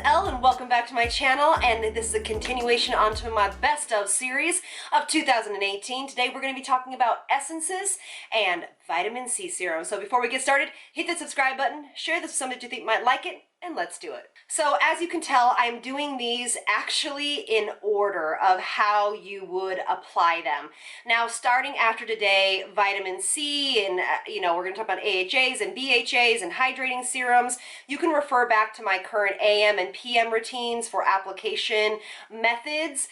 Elle and welcome back to my channel, and this is a continuation onto my best of series of 2018. Today we're going to be talking about essences and vitamin C serum. So before we get started, hit the subscribe button, share this with somebody you think might like it, and let's do it. So as you can tell, I'm doing these actually in order of how you would apply them. Now, starting after today, vitamin C and, we're going to talk about AHAs and BHAs and hydrating serums. You can refer back to my current AM and PM routines for application methods,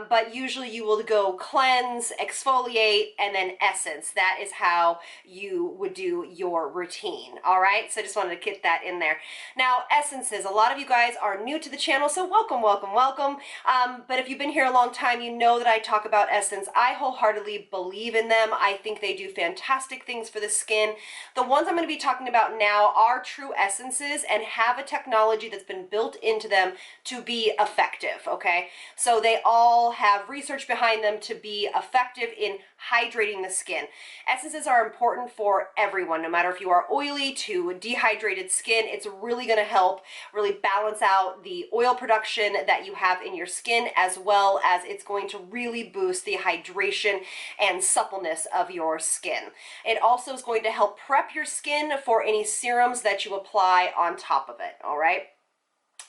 but usually you will go cleanse, exfoliate, and then essence. That is how you would do your routine, all right? So I just wanted to get that in there. Now, essences, a lot of you guys are new to the channel, so welcome, welcome, welcome. But if you've been here a long time, you know that I talk about essence. I wholeheartedly believe in them. I think they do fantastic things for the skin. The ones I'm going to be talking about now are true essences and have a technology that's been built into them to be effective, okay? So they all have research behind them to be effective in hydrating the skin. Essences are important for everyone, no matter if you are oily to dehydrated skin. It's really going to help really balance out the oil production that you have in your skin, as well as it's going to really boost the hydration and suppleness of your skin. It also is going to help prep your skin for any serums that you apply on top of it, all right?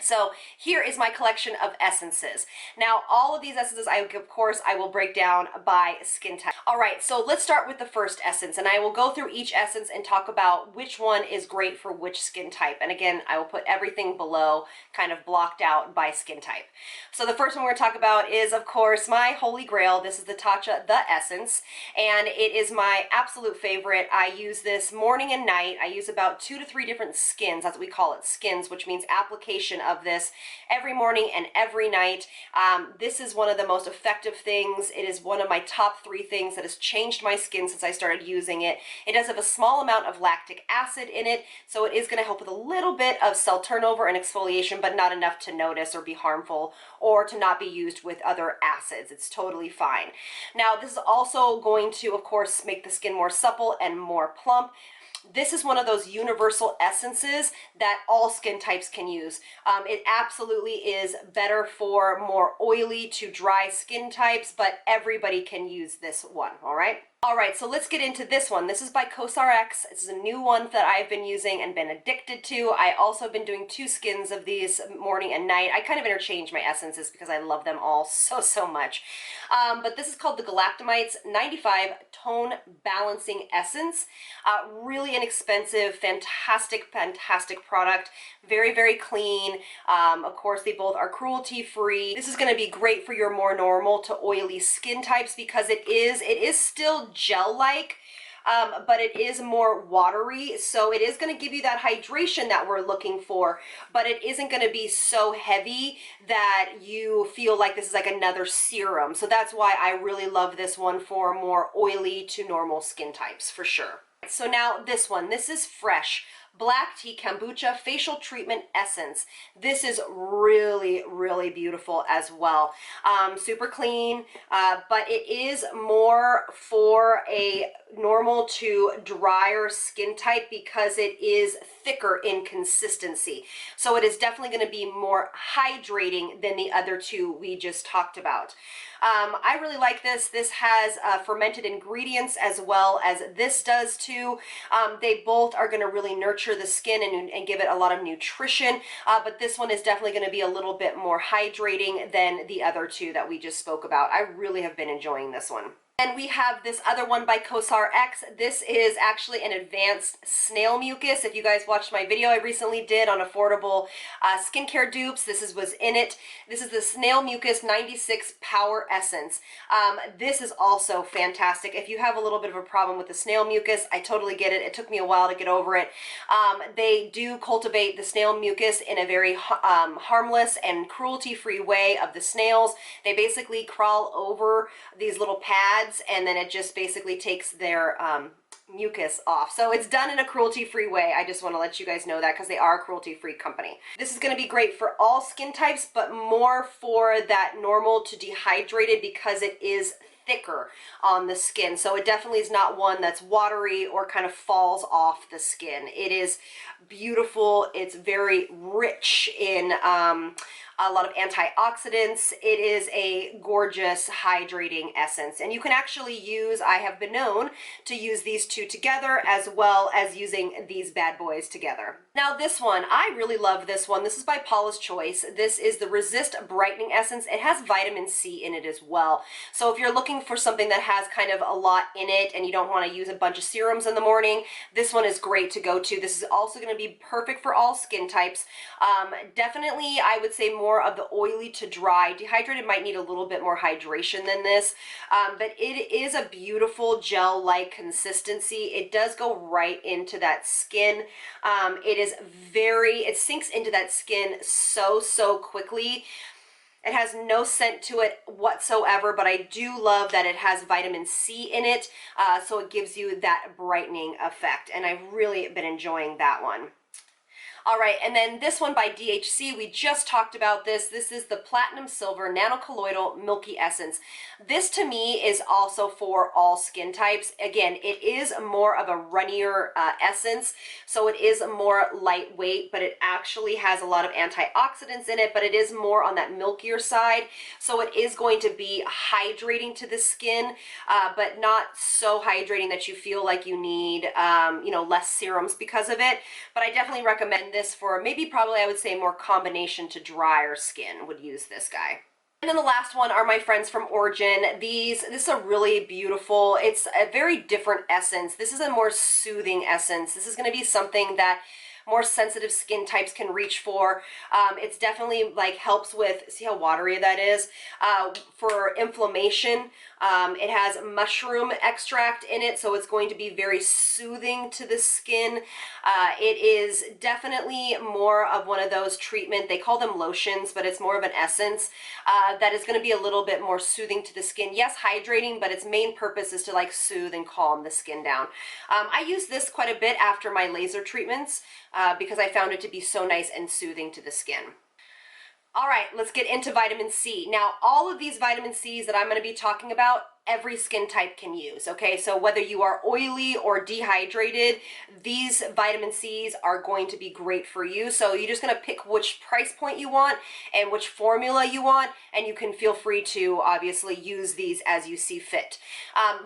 So here is my collection of essences. Now, all of these essences, of course, I will break down by skin type. All right, so let's start with the first essence, and I will go through each essence and talk about which one is great for which skin type. And again, I will put everything below kind of blocked out by skin type. So the first one we're going to talk about is, of course, my holy grail. This is the TATCHA The Essence, and it is my absolute favorite. I use this morning and night. I use about 2 to 3 different skins. That's what we call it, skins, which means application of this every morning and every night. This is one of the most effective things. It is one of my top 3 things that has changed my skin since I started using it. It does have a small amount of lactic acid in it, so it is going to help with a little bit of cell turnover and exfoliation, but not enough to notice or be harmful or to not be used with other acids. It's totally fine. Now, this is also going to, of course, make the skin more supple and more plump. This is one of those universal essences that all skin types can use. It absolutely is better for more oily to dry skin types, but everybody can use this one, all right? All right, so let's get into this one. This is by COSRX. This is a new one that I've been using and been addicted to. I also have been doing 2 skins of these morning and night. I kind of interchange my essences because I love them all so much. But this is called the Galactomites 95 Tone Balancing Essence. Really inexpensive, fantastic product. Very clean. Of course, they both are cruelty-free. This is going to be great for your more normal to oily skin types because it is still gel-like, but it is more watery, so it is going to give you that hydration that we're looking for, but it isn't going to be so heavy that you feel like this is like another serum. So that's why I really love this one for more oily to normal skin types, for sure. So now this one, this is Fresh Black Tea Kombucha Facial Treatment Essence. This is really beautiful as well. Super clean, but it is more for a normal to drier skin type because it is thicker in consistency. So it is definitely going to be more hydrating than the other 2 we just talked about. I really like this. This has fermented ingredients as well as this does too. They both are going to really nurture the skin and give it a lot of nutrition, but this one is definitely going to be a little bit more hydrating than the other 2 that we just spoke about. I really have been enjoying this one. And we have this other one by COSRX. This is actually an advanced snail mucus. If you guys watched my video I recently did on affordable skincare dupes, this was in it. This is the Snail Mucus 96 Power Essence. This is also fantastic. If you have a little bit of a problem with the snail mucus, I totally get it. It took me a while to get over it. They do cultivate the snail mucus in a very harmless and cruelty-free way of the snails. They basically crawl over these little pads, and then it just basically takes their mucus off. So it's done in a cruelty-free way. I just want to let you guys know that because they are a cruelty-free company. This is going to be great for all skin types, but more for that normal to dehydrated because it is thicker on the skin. So it definitely is not one that's watery or kind of falls off the skin. It is beautiful. It's very rich in a lot of antioxidants. It is a gorgeous hydrating essence, and you can actually use, I have been known to use these two together as well as using these bad boys together. Now this one, I really love this one. This is by Paula's Choice. This is the Resist Brightening Essence. It has vitamin C in it as well. So if you're looking for something that has kind of a lot in it and you don't want to use a bunch of serums in the morning, this one is great to go to. This is also going to be perfect for all skin types. Definitely, I would say more of the oily to dry. Dehydrated might need a little bit more hydration than this, but it is a beautiful gel-like consistency. It does go right into that skin. It sinks into that skin so quickly. It has no scent to it whatsoever, but I do love that it has vitamin C in it, so it gives you that brightening effect, and I've really been enjoying that one. All right, and then this one by DHC, we just talked about this. This is the Platinum Silver Nanocolloidal Milky Essence. This to me is also for all skin types. Again, it is more of a runnier essence, so it is more lightweight, but it actually has a lot of antioxidants in it, but it is more on that milkier side. So it is going to be hydrating to the skin, but not so hydrating that you feel like you need, less serums because of it. But I definitely recommend this for probably I would say more combination to drier skin would use this guy. And then the last one are my friends from Origin. This is a really beautiful, it's a very different essence. This is a more soothing essence. This is going to be something that more sensitive skin types can reach for. It's definitely like helps with, see how watery that is, for inflammation. It has mushroom extract in it, so it's going to be very soothing to the skin. It is definitely more of one of those treatment, they call them lotions, but it's more of an essence that is going to be a little bit more soothing to the skin. Yes, hydrating, but its main purpose is to like soothe and calm the skin down. I use this quite a bit after my laser treatments because I found it to be so nice and soothing to the skin. All right, let's get into vitamin C. Now, all of these vitamin C's that I'm going to be talking about, every skin type can use, okay? So whether you are oily or dehydrated, these vitamin C's are going to be great for you. So you're just going to pick which price point you want and which formula you want, and you can feel free to obviously use these as you see fit.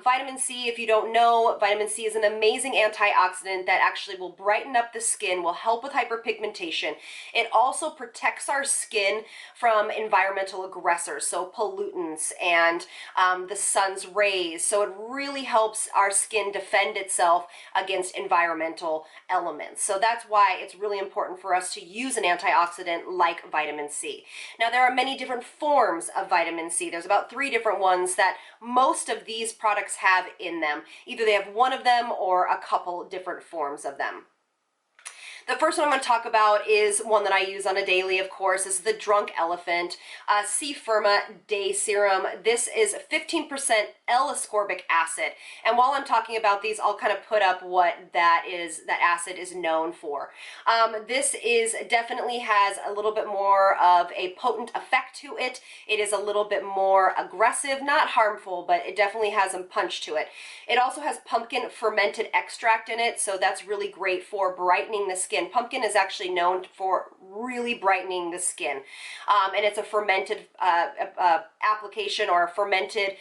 Vitamin C, if you don't know, vitamin C is an amazing antioxidant that actually will brighten up the skin, will help with hyperpigmentation. It also protects our skin from environmental aggressors, so pollutants and the sun's rays. So it really helps our skin defend itself against environmental elements. So that's why it's really important for us to use an antioxidant like vitamin C. Now, there are many different forms of vitamin C. There's about 3 different ones that most of these products have in them. Either they have one of them or a couple different forms of them. The first one I'm going to talk about is one that I use on a daily, of course. This is the Drunk Elephant C-Firma Day Serum. This is 15% L-ascorbic acid. And while I'm talking about these, I'll kind of put up what that acid is known for. This definitely has a little bit more of a potent effect to it. It is a little bit more aggressive, not harmful, but it definitely has some punch to it. It also has pumpkin fermented extract in it, so that's really great for brightening the skin. Pumpkin is actually known for really brightening the skin, and it's a fermented application or a fermented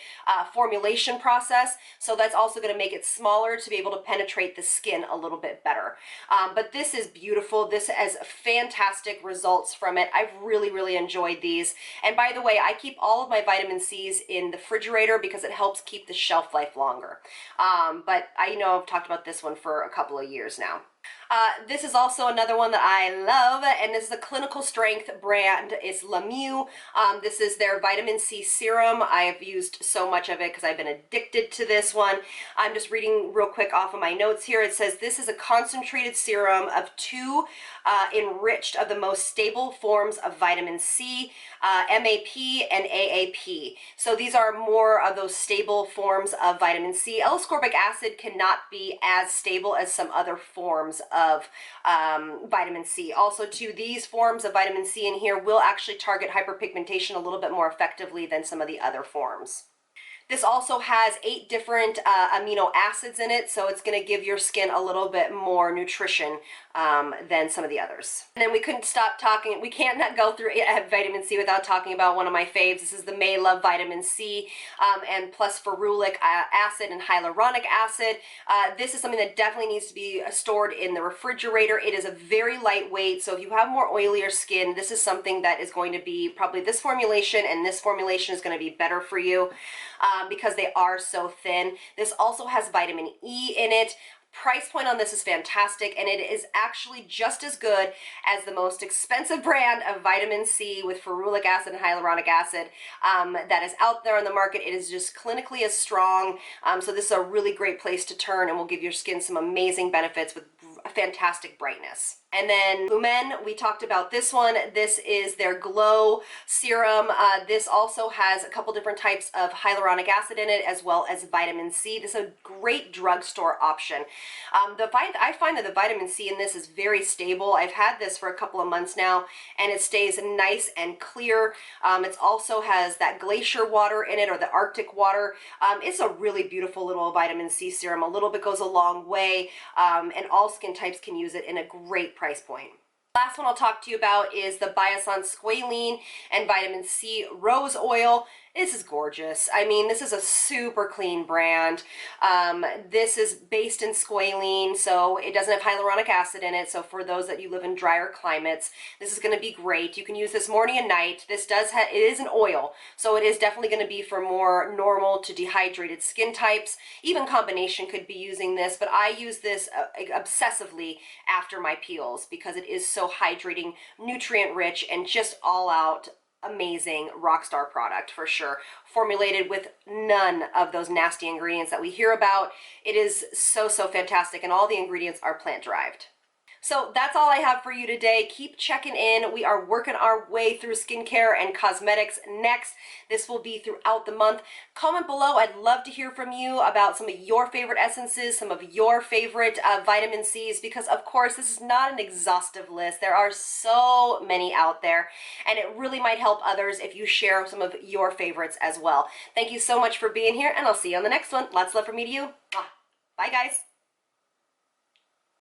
formulation process, so that's also going to make it smaller to be able to penetrate the skin a little bit better. But this is beautiful. This has fantastic results from it. I've really enjoyed these, and by the way, I keep all of my vitamin C's in the refrigerator because it helps keep the shelf life longer. But I know I've talked about this one for a couple of years now. This is also another one that I love, and this is a clinical strength brand. It's Mieux. This is their vitamin C serum. I have used so much of it because I've been addicted to this one. I'm just reading real quick off of my notes here. It says this is a concentrated serum of 2 enriched of the most stable forms of vitamin C, MAP and AAP. So these are more of those stable forms of vitamin C. L-ascorbic acid cannot be as stable as some other forms of vitamin C. Also, too, these forms of vitamin C in here will actually target hyperpigmentation a little bit more effectively than some of the other forms. This also has 8 different amino acids in it, so it's going to give your skin a little bit more nutrition than some of the others. And then we couldn't stop talking, we can't not go through vitamin C without talking about one of my faves. This is the MAELOVE Vitamin C and plus ferulic acid and hyaluronic acid. This is something that definitely needs to be stored in the refrigerator. It is a very lightweight, so if you have more oilier skin, this is something that is going to be probably this formulation, and this formulation is going to be better for you because they are so thin. This also has vitamin E in it. Price point on this is fantastic, and it is actually just as good as the most expensive brand of vitamin C with ferulic acid and hyaluronic acid that is out there on the market. It is just clinically as strong, so this is a really great place to turn and will give your skin some amazing benefits with fantastic brightness. And then LUMENE, we talked about this one. This is their Glow Serum. This also has a couple different types of hyaluronic acid in it, as well as vitamin C. This is a great drugstore option. I find that the vitamin C in this is very stable. I've had this for a couple of months now, and it stays nice and clear. It also has that glacier water in it, or the Arctic water. It's a really beautiful little vitamin C serum. A little bit goes a long way, and all skin types can use it in a great price point. Last one I'll talk to you about is the Biossance Squalene and Vitamin C Rose Oil. This is gorgeous. I mean, this is a super clean brand. This is based in squalene, so it doesn't have hyaluronic acid in it. So for those that you live in drier climates, this is going to be great. You can use this morning and night. This it is an oil, so it is definitely going to be for more normal to dehydrated skin types. Even combination could be using this, but I use this obsessively after my peels because it is so hydrating, nutrient rich, and just all out amazing rock star product for sure. Formulated with none of those nasty ingredients that we hear about. It is so fantastic, and all the ingredients are plant derived. So that's all I have for you today. Keep checking in. We are working our way through skincare and cosmetics next. This will be throughout the month. Comment below. I'd love to hear from you about some of your favorite essences, some of your favorite vitamin C's, because of course this is not an exhaustive list. There are so many out there, and it really might help others if you share some of your favorites as well. Thank you so much for being here, and I'll see you on the next one. Lots of love from me to you. Bye guys.